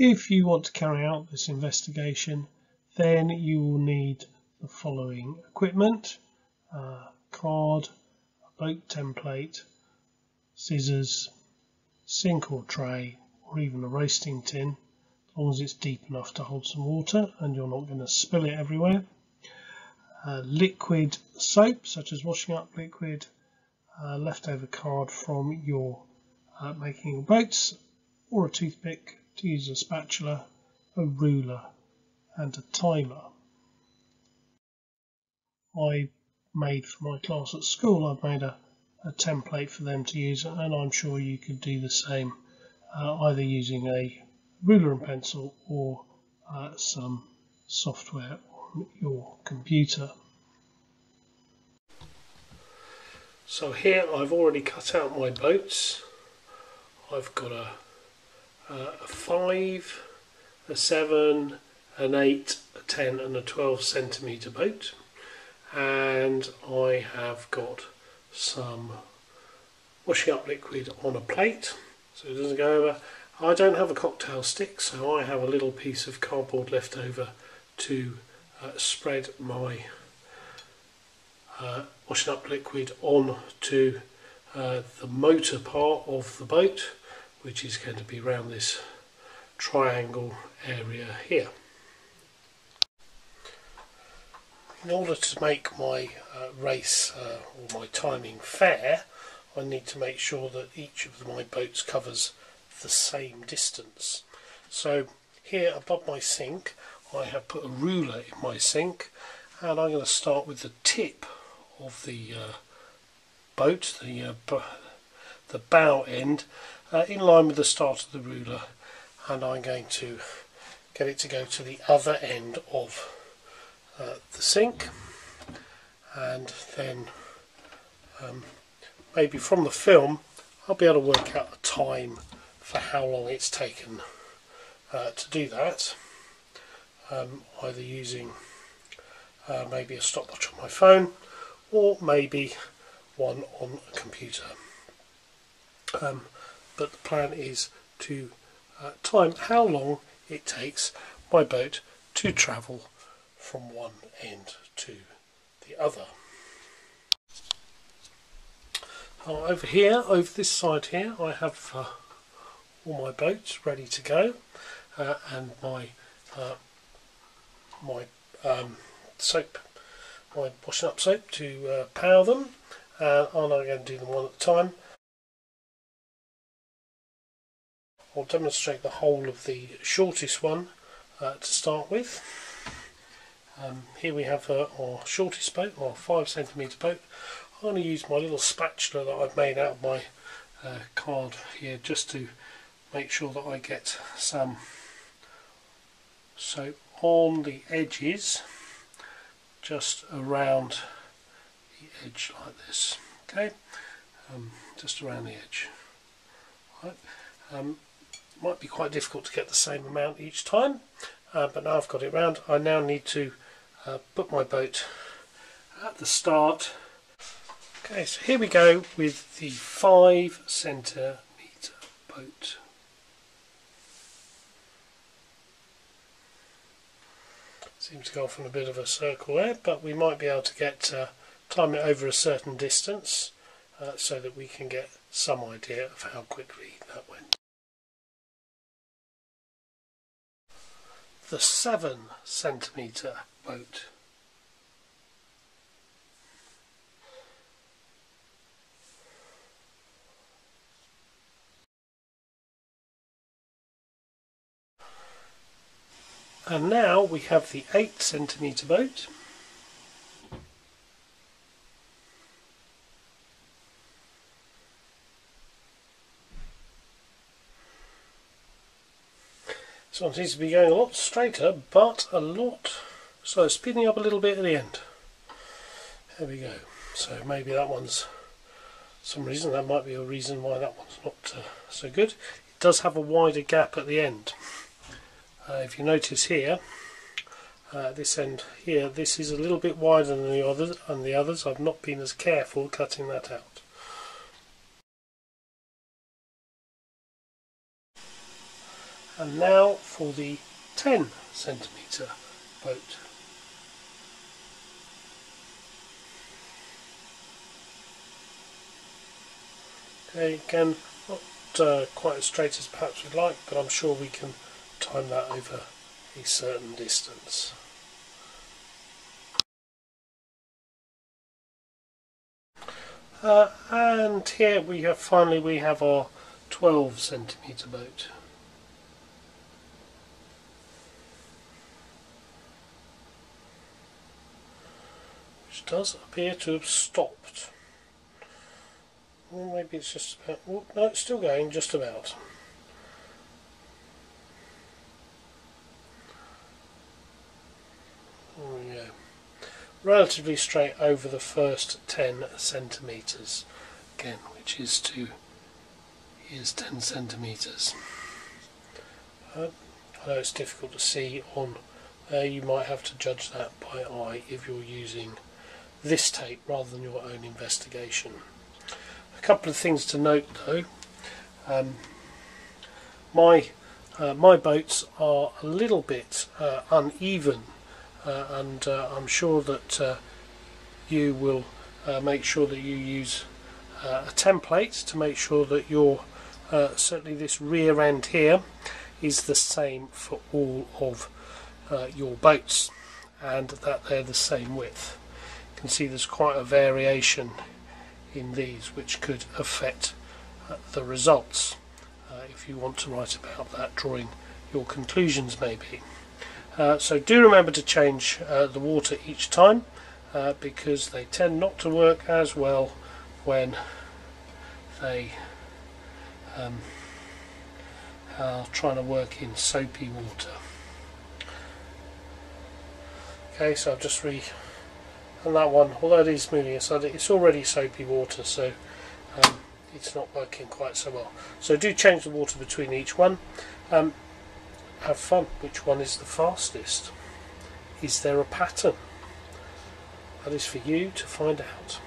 If you want to carry out this investigation, then you will need the following equipment: card, a boat template, scissors, sink or tray, or even a roasting tin, as long as it's deep enough to hold some water and you're not going to spill it everywhere. Liquid soap, such as washing up liquid, leftover card from your making your boats, or a toothpick to use a spatula, a ruler and a timer. I made for my class at school, I've made a template for them to use, and I'm sure you could do the same, either using a ruler and pencil or some software on your computer. So here I've already cut out my boats. I've got a 5, a 7, an 8, a 10 and a 12 centimetre boat, and I have got some washing up liquid on a plate so it doesn't go over. I don't have a cocktail stick, so I have a little piece of cardboard left over to spread my washing up liquid on to the motor part of the boat, which is going to be around this triangle area here. In order to make my race or my timing fair, I need to make sure that each of my boats covers the same distance. So here above my sink I have put a ruler in my sink, and I'm going to start with the tip of the boat, the bow end, in line with the start of the ruler, and I'm going to get it to go to the other end of the sink, and then maybe from the film I'll be able to work out a time for how long it's taken to do that, either using maybe a stopwatch on my phone or maybe one on a computer. But the plan is to time how long it takes my boat to travel from one end to the other. Over here, over this side here, I have all my boats ready to go, and my soap, my washing up soap to power them, and I'm going to do them one at a time. I'll demonstrate the whole of the shortest one to start with. Here we have our shortest boat, our 5 centimetre boat. I'm going to use my little spatula that I've made out of my card here, just to make sure that I get some soap on the edges, just around the edge like this. Okay, just around the edge. Right. Might be quite difficult to get the same amount each time, but now I've got it round, I now need to put my boat at the start. Okay, so here we go with the 5 centimetre boat. Seems to go off in a bit of a circle there, but we might be able to get time it over a certain distance so that we can get some idea of how quickly that went. The 7 centimetre boat. And now we have the 8 centimetre boat. This one seems to be going a lot straighter, but a lot so speeding up a little bit at the end. There we go. So maybe that one's some reason, that might be a reason why that one's not so good. It does have a wider gap at the end. If you notice here, this end here, this is a little bit wider than the others. I've not been as careful cutting that out. And now for the 10 centimetre boat. Okay, again, not quite as straight as perhaps we'd like, but I'm sure we can time that over a certain distance. And here we have finally our 12 centimetre boat. Which does appear to have stopped. Or maybe it's just about, oh, no, it's still going, just about. There we go. Relatively straight over the first 10 centimetres again, which is 10 centimetres. I know it's difficult to see on there, you might have to judge that by eye if you're using this tape rather than your own investigation. A couple of things to note though. My boats are a little bit uneven, and I'm sure that you will make sure that you use a template to make sure that your certainly this rear end here is the same for all of your boats, and that they're the same width. You can see there's quite a variation in these which could affect the results if you want to write about that, drawing your conclusions maybe. So do remember to change the water each time, because they tend not to work as well when they are trying to work in soapy water. Okay, so I've just and that one, although it is moving aside, it's already soapy water, so it's not working quite so well. So do change the water between each one. Have fun. Which one is the fastest? Is there a pattern? That is for you to find out.